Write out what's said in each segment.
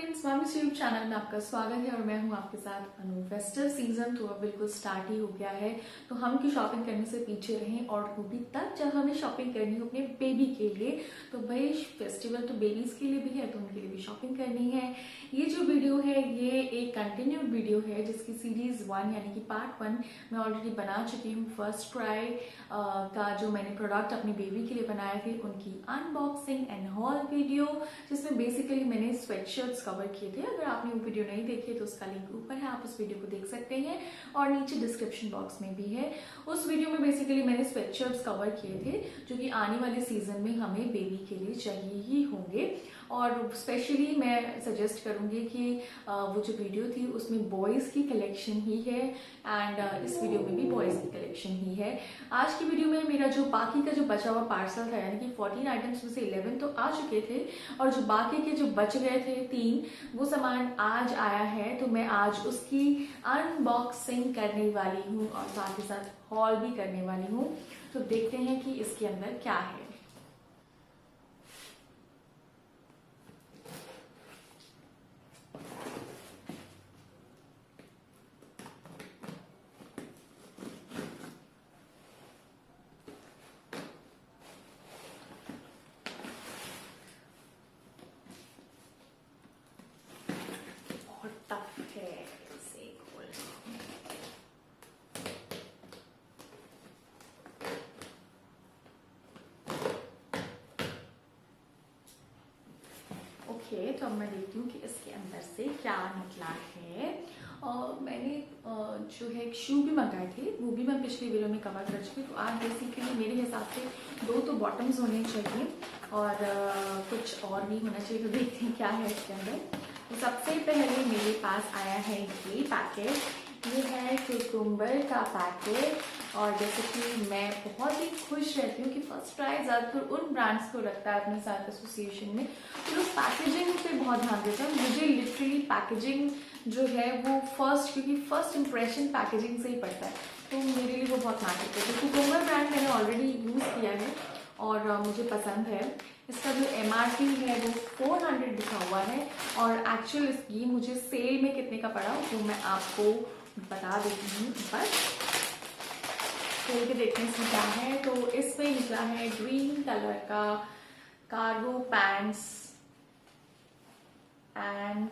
Friends, मामी YouTube channel में आपका स्वागत है और मैं हूं आपके साथ अनु। फेस्टिव सीजन तो अब बिल्कुल स्टार्ट ही हो गया है, तो हम की शॉपिंग करने से पीछे रहें और वो भी तब जब हमें शॉपिंग करनी हो अपने बेबी के लिए। तो भाई फेस्टिवल तो बेबीज के लिए भी है, तो उनके लिए भी शॉपिंग करनी है। ये जो वीडियो है ये एक कंटिन्यूड वीडियो है जिसकी सीरीज 1 यानी कि पार्ट 1 मैं ऑलरेडी बना चुकी हूँ। फर्स्ट ट्राई का जो मैंने प्रोडक्ट अपनी बेबी के लिए बनाए थे उनकी अनबॉक्सिंग एंड हॉल वीडियो, जिसमें बेसिकली मैंने स्वेटशर्ट्स कवर किए थे। अगर आपने वो वीडियो नहीं देखी तो उसका लिंक ऊपर है, आप उस वीडियो को देख सकते हैं और नीचे डिस्क्रिप्शन बॉक्स में भी है। उस वीडियो में बेसिकली मैंने स्वेटशर्ट्स कवर किए थे जो कि आने वाले सीजन में हमें बेबी के लिए चाहिए ही होंगे। और स्पेशली मैं सजेस्ट करूंगी कि वो जो वीडियो थी उसमें बॉयज़ की कलेक्शन ही है एंड इस वीडियो में भी बॉयज़ की कलेक्शन ही है। आज की वीडियो में मेरा जो बाकी का जो बचा हुआ पार्सल था यानी कि 14 आइटम्स में से 11 तो आ चुके थे और जो बाकी के जो बच गए थे 3 वो सामान आज आया है। तो मैं आज उसकी अनबॉक्सिंग करने वाली हूँ और साथ ही साथ हॉल भी करने वाली हूँ। तो देखते हैं कि इसके अंदर क्या है। तो अब मैं देखती हूँ कि इसके अंदर से क्या निकला है। मैंने जो है एक शू भी मंगाए थे, वो भी मैं पिछली वीडियो में कवर कर चुकी हूँ। तो आज बेसिकली मेरे हिसाब से 2 तो बॉटम्स होने चाहिए और कुछ और भी होना चाहिए। तो देखते हैं क्या है इसके अंदर। तो सबसे पहले मेरे पास आया है ये पैकेट। ये है कुकुम्बर का पैकेट और जैसे कि मैं बहुत ही खुश रहती हूँ कि फर्स्ट ट्राई ज़्यादातर उन ब्रांड्स को रखता है अपने साथ एसोसिएशन में, तो लोग पैकेजिंग पे बहुत ध्यान देते हैं। मुझे लिटरली पैकेजिंग जो है वो क्योंकि फर्स्ट इंप्रेशन पैकेजिंग से ही पड़ता है, तो मेरे लिए वो बहुत मैटर करता है। कुकुम्बर ब्रांड मैंने ऑलरेडी यूज़ किया है और मुझे पसंद है। इसका जो MRP है वो 400 लिखा हुआ है और एक्चुअल ये मुझे सेल में कितने का पड़ा वो मैं आपको बता देती हूँ। बस खोल के देखते हैं इसमें क्या है। तो इसमें निकला है ग्रीन कलर का कार्गो पैंट्स एंड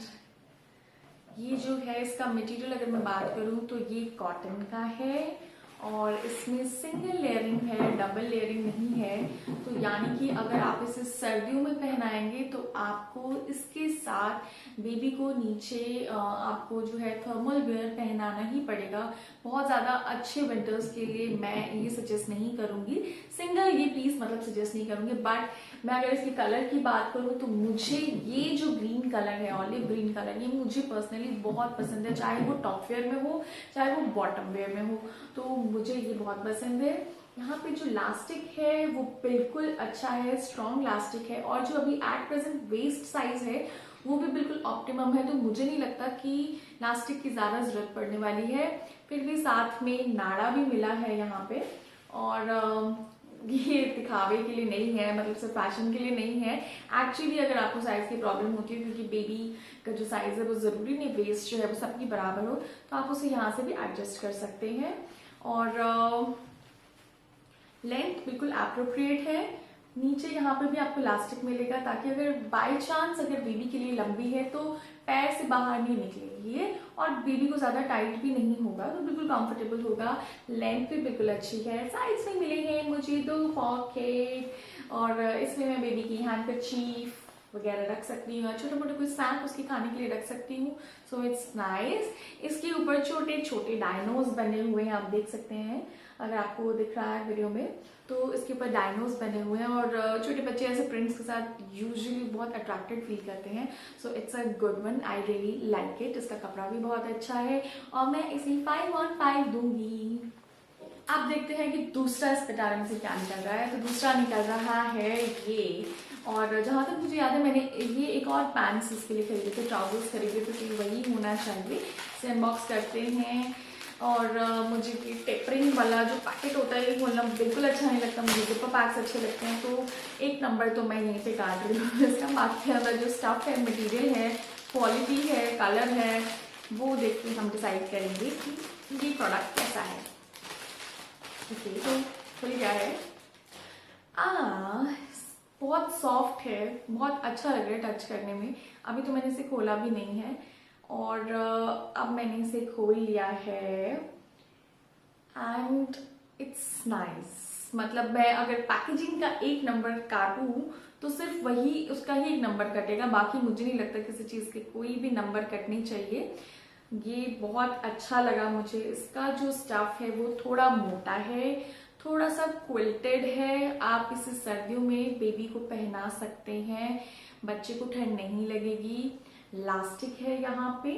ये जो है इसका मटेरियल अगर मैं बात करूं तो ये कॉटन का है और इसमें सिंगल लेयरिंग है, डबल लेयरिंग नहीं है। तो यानी कि अगर आप इसे सर्दियों में पहनाएंगे तो आपको इसके साथ बेबी को नीचे आपको जो है थर्मल वेयर पहनाना ही पड़ेगा। बहुत ज़्यादा अच्छे विंटर्स के लिए मैं ये सजेस्ट नहीं करूँगी, सिंगल ये पीस मतलब सजेस्ट नहीं करूँगी। बट मैं अगर इसके कलर की बात करूँ तो मुझे ये जो ग्रीन कलर है, ऑलिव ग्रीन कलर, ये मुझे पर्सनली बहुत पसंद है, चाहे वो टॉप वेयर में हो चाहे वो बॉटम वेयर में हो, तो मुझे ये बहुत पसंद है। यहाँ पे जो लास्टिक है वो बिल्कुल अच्छा है, स्ट्रॉन्ग लास्टिक है और जो अभी एट प्रेजेंट वेस्ट साइज है वो भी बिल्कुल ऑप्टिमम है। तो मुझे नहीं लगता कि लास्टिक की ज़्यादा ज़रूरत पड़ने वाली है। फिर भी साथ में नाड़ा भी मिला है यहाँ पे और ये दिखावे के लिए नहीं है, मतलब सिर्फ फैशन के लिए नहीं है। एक्चुअली अगर आपको साइज की प्रॉब्लम होती है क्योंकि बेबी का जो साइज है वो ज़रूरी नहीं वेस्ट जो है वो सबकी बराबर हो, तो आप उसे यहाँ से भी एडजस्ट कर सकते हैं। और लेंथ बिल्कुल एप्रोप्रिएट है। नीचे यहाँ पे भी आपको इलास्टिक मिलेगा ताकि अगर बाय चांस अगर बेबी के लिए लंबी है तो पैर से बाहर नहीं निकलेगी ये और बेबी को ज़्यादा टाइट भी नहीं होगा, तो बिल्कुल कंफर्टेबल होगा। लेंथ भी बिल्कुल अच्छी है। साइज में मिले हैं मुझे 2 पॉकेट और इसमें मैं बेबी की हैंडकरचीफ वगैरह रख सकती हूँ, छोटे मोटे कोई स्नैक उसके खाने के लिए रख सकती हूँ। So it's nice. इसके ऊपर छोटे छोटे डायनोज बने हुए हैं, आप देख सकते हैं अगर आपको दिख रहा है वीडियो में। तो इसके ऊपर डायनोज बने हुए हैं और छोटे बच्चे ऐसे प्रिंट्स के साथ यूजुअली बहुत अट्रैक्टेड फील करते हैं। So it's a good one, I really like it. इसका कपड़ा भी बहुत अच्छा है और मैं इसे 5 on 5 दूंगी। आप देखते हैं कि दूसरा इस पिटारे में से क्या निकल रहा है। तो दूसरा निकल रहा है ये, और जहाँ तक मुझे याद है मैंने ये एक और पैंट्स इसके लिए खरीदे थे, ट्राउजर्स खरीदे थे, तो वही होना चाहिए। इसे अनबॉक्स करते हैं और मुझे ये टेपरिंग वाला जो पैकेट होता है ये खोलना बिल्कुल अच्छा नहीं लगता, मुझे जिपर पैक्स अच्छे लगते हैं, तो 1 नंबर तो मैं यहीं पे काट रही हूँ इसका। बाकी अगर जो स्टफ है मटेरियल है क्वालिटी है, कलर है, वो देख के हम डिसाइड करेंगे कि ये प्रोडक्ट कैसा है। ओके, तो खुल गया है। बहुत सॉफ्ट है, बहुत अच्छा लग रहा है टच करने में। अभी तो मैंने इसे खोला भी नहीं है, और अब मैंने इसे खोल लिया है एंड इट्स नाइस। मतलब मैं अगर पैकेजिंग का एक नंबर काटूं तो सिर्फ वही, उसका ही एक नंबर कटेगा, बाकी मुझे नहीं लगता किसी चीज के कोई भी नंबर कटनी चाहिए। ये बहुत अच्छा लगा मुझे। इसका जो स्टफ है वो थोड़ा मोटा है, थोड़ा सा क्विल्टेड है। आप इसे सर्दियों में बेबी को पहना सकते हैं, बच्चे को ठंड नहीं लगेगी। लास्टिक है यहाँ पे,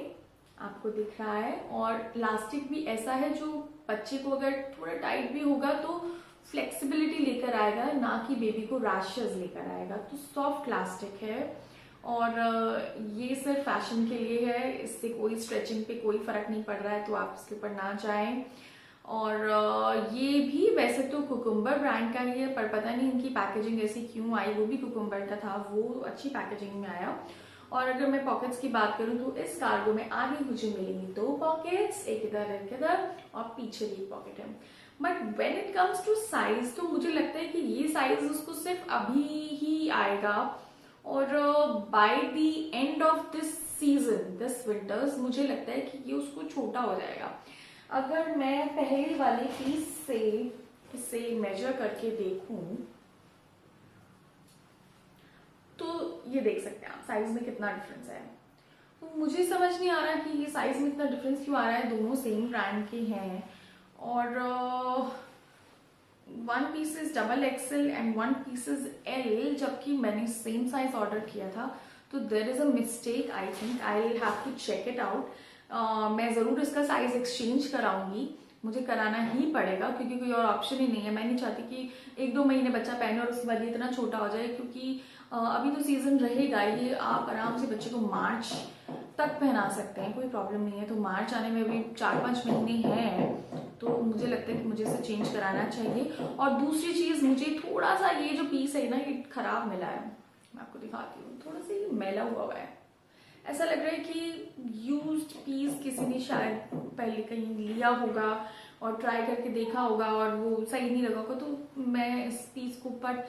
आपको दिख रहा है, और लास्टिक भी ऐसा है जो बच्चे को अगर थोड़ा टाइट भी होगा तो फ्लेक्सिबिलिटी लेकर आएगा, ना कि बेबी को रैशेस लेकर आएगा। तो सॉफ्ट लास्टिक है, और ये सिर्फ फैशन के लिए है, इससे कोई स्ट्रेचिंग पे कोई फर्क नहीं पड़ रहा है, तो आप इसके ऊपर ना जाएं। और ये भी वैसे तो कुकुम्बर ब्रांड का ही है, पर पता नहीं इनकी पैकेजिंग ऐसी क्यों आई, वो भी कुकुम्बर का था, वो अच्छी पैकेजिंग में आया। और अगर मैं पॉकेट्स की बात करूं तो इस कार्गो में आगे मुझे मिलेंगी 2 पॉकेट्स, एक इधर और पीछे भी एक पॉकेट है। But when it comes to size, तो मुझे लगता है कि ये साइज उसको सिर्फ अभी ही आएगा, और by the end of this season, this winters, मुझे लगता है कि ये उसको छोटा हो जाएगा। अगर मैं पहले वाले पीस से इसे मेजर करके देखूं तो ये देख सकते हैं आप साइज में कितना डिफरेंस है। तो मुझे समझ नहीं आ रहा कि ये साइज में इतना डिफरेंस क्यों आ रहा है। दोनों सेम ब्रांड के हैं, और one piece is double XL and one piece is L, जबकि मैंने सेम साइज ऑर्डर किया था। तो there is a mistake, I think I will have to check it out. मैं जरूर इसका साइज एक्सचेंज कराऊंगी, मुझे कराना ही पड़ेगा, क्योंकि कोई और ऑप्शन ही नहीं है। मैं नहीं चाहती कि 1-2 महीने बच्चा पहने और उसके बाद ये इतना छोटा हो जाए, क्योंकि अभी तो सीजन रहेगा, ये आप आराम से बच्चे को मार्च तक पहना सकते हैं, कोई प्रॉब्लम नहीं है। तो मार्च आने में भी 4-5 महीने हैं, तो मुझे लगता है कि मुझे इसे चेंज कराना चाहिए। और दूसरी चीज, मुझे थोड़ा सा ये जो पीस है ना, ये खराब मिला है। मैं आपको दिखाती हूँ, थोड़ा सा ये मैला हुआ है, ऐसा लग रहा है कि यूज्ड पीस किसी ने शायद पहले कहीं लिया होगा और ट्राई करके देखा होगा और वो सही नहीं लगा होगा। तो मैं इस पीस को, पर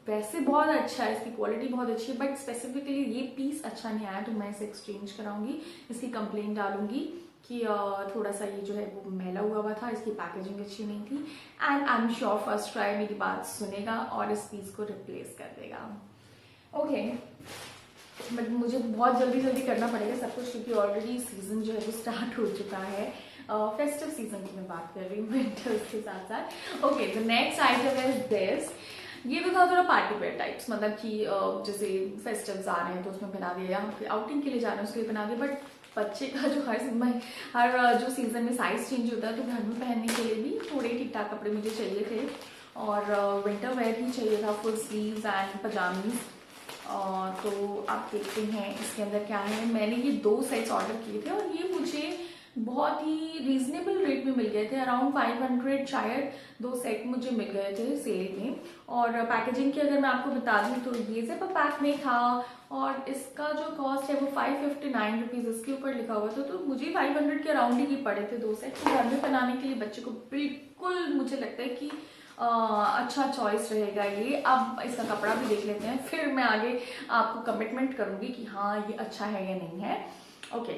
वैसे बहुत अच्छा है, इसकी क्वालिटी बहुत अच्छी है, बट स्पेसिफिकली ये पीस अच्छा नहीं आया, तो मैं इसे एक्सचेंज कराऊंगी, इसकी कंप्लेंट डालूंगी कि थोड़ा सा ये जो है वो मैला हुआ था, इसकी पैकेजिंग अच्छी नहीं थी। And I am sure first try मेरी बात सुनेगा और इस पीस को रिप्लेस कर देगा। ओके, बट मुझे बहुत जल्दी करना पड़ेगा सब कुछ, क्योंकि ऑलरेडी सीजन जो है वो स्टार्ट हो चुका है। फेस्टिव सीजन की मैं बात कर रही हूँ, विंटर्स के साथ साथ। Okay, the next item is this. ये तो था थोड़ा पार्टी वेयर टाइप्स, मतलब कि जैसे फेस्टिव्स आ रहे हैं तो उसमें पहना दिया, या आउटिंग के लिए जा रहे हैं उसके लिए पहना दिया। बट बच्चे का जो हर जो सीजन में साइज चेंज होता है, तो घर में पहनने के लिए भी थोड़े ठीक ठाक कपड़े मुझे चाहिए थे, और विंटर वेयर ही चाहिए था, फुल स्लीव्स एंड पजामीज। तो आप देखते हैं इसके अंदर क्या है। मैंने ये 2 सेट्स ऑर्डर किए थे, और ये मुझे बहुत ही रीजनेबल रेट में मिल गए थे, अराउंड 500 शायद 2 सेट मुझे मिल गए थे सेल में। और पैकेजिंग की अगर मैं आपको बता दूं तो ये जिप पैक में था, और इसका जो कॉस्ट है वो 559 रुपीज इसके ऊपर लिखा हुआ था। तो मुझे 500 के अराउंड ही पड़े थे 2 सेट। तो घर में बनाने के लिए बच्चे को बिल्कुल मुझे लगता है कि अच्छा चॉइस रहेगा ये। अब इसका कपड़ा भी देख लेते हैं, फिर मैं आगे आपको कमिटमेंट करूंगी कि हाँ ये अच्छा है या नहीं है। ओके,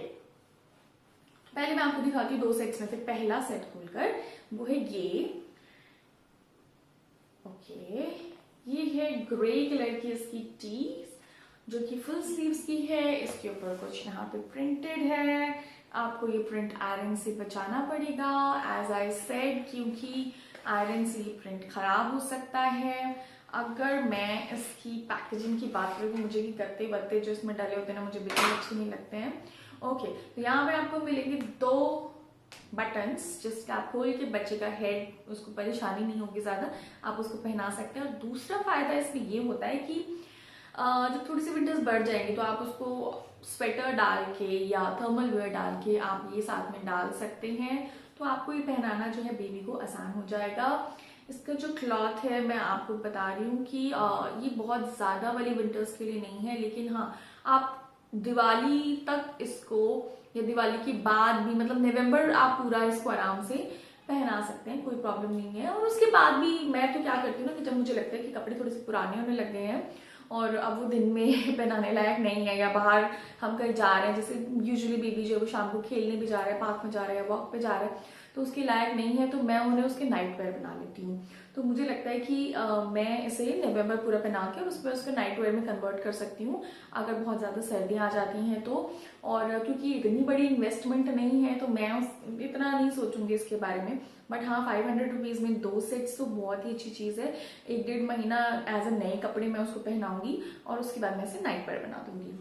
पहले मैं आपको दिखाती हूँ 2 सेट्स में से पहला सेट खोलकर, वो है ये। ओके, ये है ग्रे कलर की इसकी टी, जो कि फुल स्लीव्स की है। इसके ऊपर कुछ यहाँ पे प्रिंटेड है, आपको ये प्रिंट आयरन से बचाना पड़ेगा एज आई सेड, क्योंकि आयरन से ये प्रिंट खराब हो सकता है। अगर मैं इसकी पैकेजिंग की बात करूँ तो मुझे ये गत्ते वत्ते जो इसमें डले होते हैं ना, मुझे बिल्कुल अच्छे नहीं लगते हैं। ओके, तो यहाँ पे आपको मिलेंगे 2 बटन्स, जिसका आप खोल के बच्चे का हेड, उसको परेशानी नहीं होगी ज्यादा, आप उसको पहना सकते हैं। और दूसरा फायदा इसमें ये होता है कि जब थोड़ी सी विंटर्स बढ़ जाएंगी तो आप उसको स्वेटर डाल के या थर्मल वेयर डाल के आप ये साथ में डाल सकते हैं, तो आपको ये पहनाना जो है बेबी को आसान हो जाएगा। इसका जो क्लॉथ है मैं आपको बता रही हूँ कि ये बहुत ज्यादा वाली विंटर्स के लिए नहीं है, लेकिन हाँ आप दिवाली तक इसको, या दिवाली के बाद भी, मतलब नवंबर आप पूरा इसको आराम से पहना सकते हैं, कोई प्रॉब्लम नहीं है। और उसके बाद भी मैं तो क्या करती हूँ ना कि जब मुझे लगता है कि कपड़े थोड़े से पुराने होने लग गए हैं और अब वो दिन में पहनाने लायक नहीं है, या बाहर हम कहीं जा रहे हैं, जैसे यूजुअली बेबी जो है वो शाम को खेलने भी जा रहा है, पार्क में जा रहा है, वॉक पे जा रहा है, तो उसके लायक नहीं है, तो मैं उन्हें उसके नाइट वेयर बना लेती हूँ। तो मुझे लगता है कि मैं इसे नवंबर पूरा पहना के और उसमें उसके नाइट वेयर में कन्वर्ट कर सकती हूँ अगर बहुत ज़्यादा सर्दियाँ आ जाती हैं तो। और क्योंकि इतनी बड़ी इन्वेस्टमेंट नहीं है तो मैं इतना नहीं सोचूंगी इसके बारे में। बट हाँ, 500 रुपीज़ में 2 सेट्स तो बहुत ही अच्छी चीज़ है। 1-1.5 महीना एज अ नए कपड़े मैं उसको पहनाऊंगी और उसके बाद मैं इसे नाइट वेयर बना दूंगी।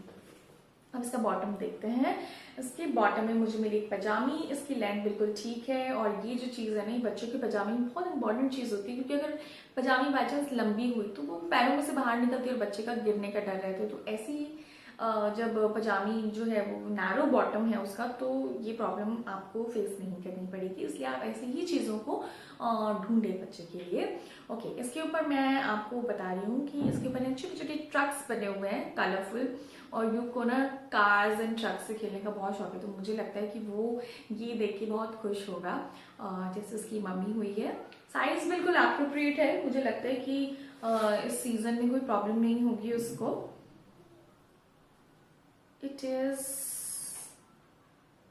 अब इसका बॉटम देखते हैं। इसके बॉटम में मुझे मिली एक पजामी, इसकी लेंथ बिल्कुल ठीक है। और ये जो चीज़ है ना, बच्चों की पजामी बहुत इंपॉर्टेंट चीज़ होती है, क्योंकि अगर पजामी बाई चांस लंबी हुई तो वो पैरों में से बाहर निकलती है और बच्चे का गिरने का डर रहता है। तो ऐसी जब पजामी जो है वो नैरो बॉटम है उसका, तो ये प्रॉब्लम आपको फेस नहीं करनी पड़ेगी, इसलिए आप ऐसी ही चीज़ों को ढूंढे बच्चे के लिए। ओके, इसके ऊपर मैं आपको बता रही हूँ कि इसके ऊपर छोटे छोटे ट्रक्स बने हुए हैं कलरफुल, और यू को ना कार्स एंड ट्रक्स से खेलने का बहुत शौक है, तो मुझे लगता है कि वो ये देख के बहुत खुश होगा। जैसे उसकी मम्मी हुई है, साइज बिल्कुल एप्रोप्रिएट है, मुझे लगता है कि इस सीजन में कोई प्रॉब्लम नहीं होगी उसको। इट इज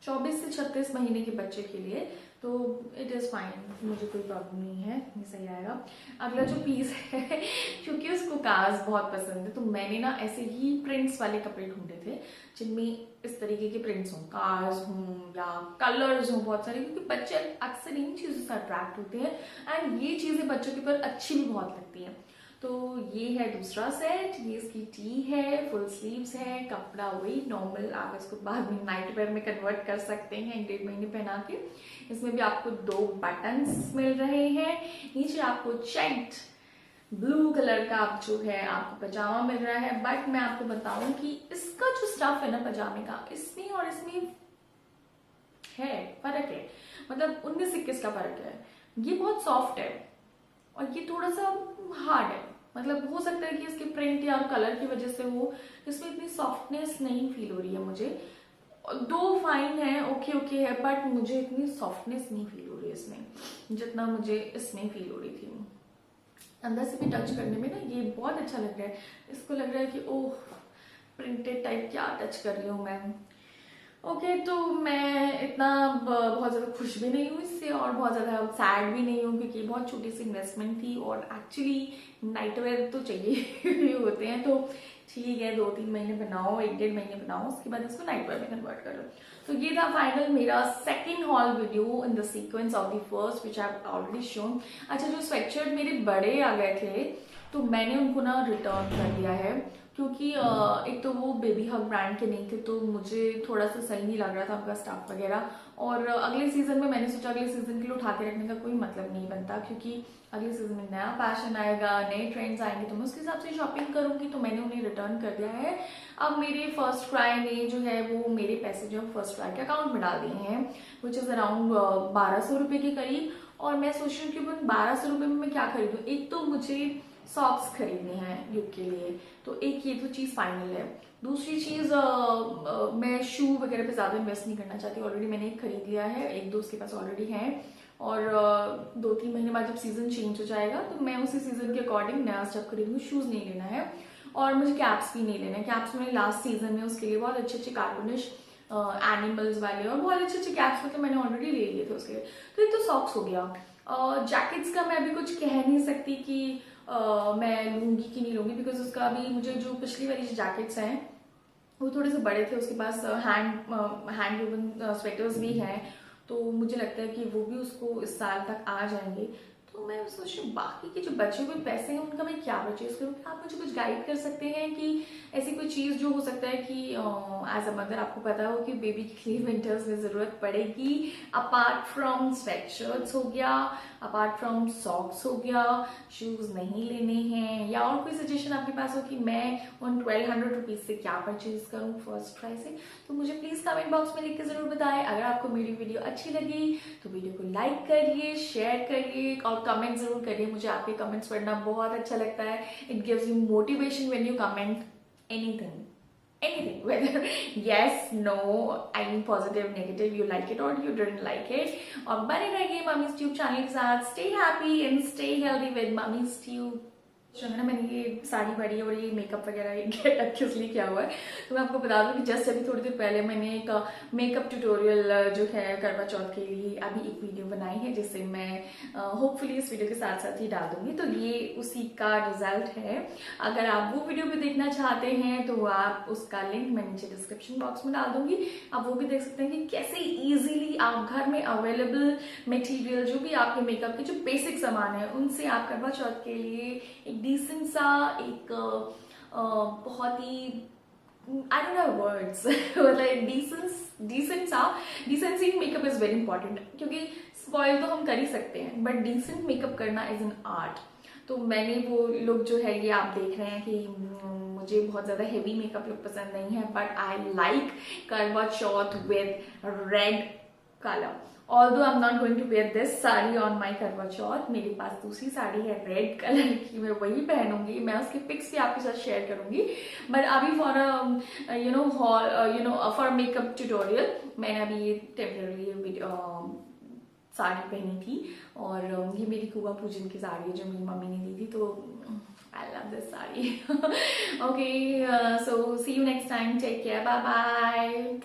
24 से 36 महीने के बच्चे के लिए, तो इट इज़ फाइन, मुझे कोई प्रॉब्लम नहीं है, ये सही आएगा। अगला जो पीस है क्योंकि उसको कार्स बहुत पसंद है, तो मैंने ना ऐसे ही प्रिंट्स वाले कपड़े ढूंढे थे जिनमें इस तरीके के प्रिंट्स हों, कार्स हों या कलर्स हों बहुत सारे, क्योंकि बच्चे अक्सर इन चीज़ों से अट्रैक्ट होते हैं एंड ये चीज़ें बच्चों के ऊपर अच्छी भी बहुत लगती हैं। तो ये है दूसरा सेट, ये इसकी टी है, फुल स्लीव्स है, कपड़ा वही नॉर्मल, आप इसको बाद में नाइट वेयर में कन्वर्ट कर सकते हैं 1-1.5 महीने पहना के। इसमें भी आपको 2 बटन्स मिल रहे हैं, नीचे आपको चेक्ड ब्लू कलर का आप जो है आपको पजामा मिल रहा है। बट मैं आपको बताऊं कि इसका जो स्टफ है ना पजामे का, इसमें और इसमें है फर्क है, मतलब 19-21 का फर्क है। ये बहुत सॉफ्ट है और ये थोड़ा सा हार्ड है, मतलब हो सकता है कि इसके प्रिंट या कलर की वजह से वो इसमें इतनी सॉफ्टनेस नहीं फील हो रही है मुझे। 2 फाइन है, ओके ओके है, बट मुझे इतनी सॉफ्टनेस नहीं फील हो रही है इसमें जितना मुझे इसमें फील हो रही थी। अंदर से भी टच करने में ना ये बहुत अच्छा लग रहा है, इसको लग रहा है कि ओह प्रिंटेड टाइप क्या टच कर रही हूँ मैं। ओके, तो मैं इतना बहुत ज़्यादा खुश भी नहीं हूँ इससे और बहुत ज़्यादा सैड भी नहीं हूँ, क्योंकि बहुत छोटी सी इन्वेस्टमेंट थी और एक्चुअली नाइट वेयर तो चाहिए होते हैं। तो ठीक है, 2-3 महीने बनाओ, 1-1.5 महीने बनाओ, उसके बाद इसको नाइट वेयर में कन्वर्ट करो। तो ये था फाइनल मेरा second hall video in the sequence of the first which I have already shown. अच्छा, जो स्वेटशर्ट मेरे बड़े आ गए थे तो मैंने उनको ना रिटर्न कर दिया है, क्योंकि एक तो वो बेबी हग ब्रांड के नहीं थे, तो मुझे थोड़ा सा सही नहीं लग रहा था उनका स्टाफ वगैरह। और अगले सीजन में मैंने सोचा अगले सीजन के लिए उठा के रखने का कोई मतलब नहीं बनता, क्योंकि अगले सीजन में नया फैशन आएगा, नए ट्रेंड्स आएंगे, तो मैं उसके हिसाब से शॉपिंग करूंगी। तो मैंने उन्हें रिटर्न कर दिया है। अब मेरे फर्स्ट क्राई ने जो है वो मेरे पैसे जो फर्स्ट क्राई के अकाउंट में डाल दिए हैं, विच इज अराउंड 1200 रुपये के करीब। और मैं सोच रही हूँ कि उन 1200 रुपये में मैं क्या खरीदूँ। एक तो मुझे सॉक्स खरीदने हैं युग के लिए, तो एक ये तो चीज़ फाइनल है। दूसरी चीज़ मैं शू वगैरह पे ज़्यादा इन्वेस्ट नहीं करना चाहती, ऑलरेडी मैंने एक खरीद लिया है, 1-2 उसके पास ऑलरेडी हैं। और 2-3 महीने बाद जब सीज़न चेंज हो जाएगा तो मैं उसी सीज़न के अकॉर्डिंग नया स्टफ खरीदूंगी। शूज़ नहीं लेना है और मुझे कैप्स भी नहीं लेना है। कैप्स मैंने लास्ट सीजन में उसके लिए बहुत अच्छे अच्छे कार्टूनिश एनिमल्स वाले और बहुत अच्छे अच्छे कैप्स मतलब मैंने ऑलरेडी ले लिए थे उसके लिए। तो ये तो सॉक्स हो गया। जैकेट्स का मैं अभी कुछ कह नहीं सकती कि मैं लूंगी कि नहीं लूंगी, बिकॉज उसका अभी मुझे जो पिछली वाली जो जैकेट्स हैं वो थोड़े से बड़े थे, उसके पास हैंड वूवन स्वेटर्स भी हैं, तो मुझे लगता है कि वो भी उसको इस साल तक आ जाएंगे। तो मैं सोच रही हूँ बाकी के जो बचे हुए पैसे हैं उनका मैं क्या परचेज करूँ। आप मुझे कुछ गाइड कर सकते हैं कि ऐसी कोई चीज़ जो हो सकता है कि एज अ मदर आपको पता हो कि बेबी के लिए विंटर्स में ज़रूरत पड़ेगी, अपार्ट फ्रॉम स्वेटशर्ट्स हो गया, अपार्ट फ्रॉम सॉक्स हो गया, शूज़ नहीं लेने हैं, या और कोई सजेशन आपके पास हो कि मैं उन 1200 रुपीज़ से क्या परचेज करूँ फर्स्ट ट्राई से, तो मुझे प्लीज़ कमेंट बॉक्स में लिख के ज़रूर बताएं। अगर आपको मेरी वीडियो अच्छी लगी तो वीडियो को लाइक करिए, शेयर करिए और कमेंट जरूर करिए। मुझे आपके कमेंट्स पढ़ना बहुत अच्छा लगता है। It gives you motivation when you comment anything. anything, whether yes, no, I mean positive, negative, you like it or you didn't like it. और बने रहिए मम्मीज ट्यूब चैनल के साथ. Stay happy and stay healthy with mummies tube. जो है ना, मैंने ये साड़ी पहनी और ये मेकअप वगैरह गेटअप किस लिए किया हुआ है, तो मैं आपको बता दूं कि जस्ट अभी थोड़ी देर पहले मैंने एक मेकअप ट्यूटोरियल जो है करवा चौथ के लिए अभी एक वीडियो बनाई है, जिसे मैं होपफुली इस वीडियो के साथ साथ ही डाल दूंगी. तो ये उसी का रिजल्ट है. अगर आप वो वीडियो भी देखना चाहते हैं तो आप उसका लिंक मैं नीचे डिस्क्रिप्शन बॉक्स में डाल दूंगी. आप वो भी देख सकते हैं कि कैसे इजीली आप घर में अवेलेबल मटेरियल, जो भी आपके मेकअप के जो बेसिक सामान है, उनसे आप करवा चौथ के लिए एक डिसेंट सा, एक बहुत ही आई डोंट नो वर्ड्स मतलब decency makeup is very important, क्योंकि स्पॉइल तो हम कर ही सकते हैं बट डिसेंट मेकअप करना इज एन आर्ट. तो मैंने वो लुक जो है, ये आप देख रहे हैं कि मुझे बहुत ज्यादा हेवी मेकअप लुक पसंद नहीं है, but I like Karva Chauth with red colour. Although I'm not going to wear this sari on my करवा चौथ, मेरे पास दूसरी साड़ी है रेड कलर की, मैं वही पहनूंगी. मैं उसकी पिक्स भी आपके साथ शेयर करूंगी. बट अभी फॉर मेकअप ट्यूटोरियल मैंने अभी ये टेम्पररी साड़ी पहनी थी, और ये मेरी कुआ पूजन की साड़ी है जो मेरी मम्मी ने दी थी. तो I love this sari. Okay, so see you next time. Take care. Bye bye.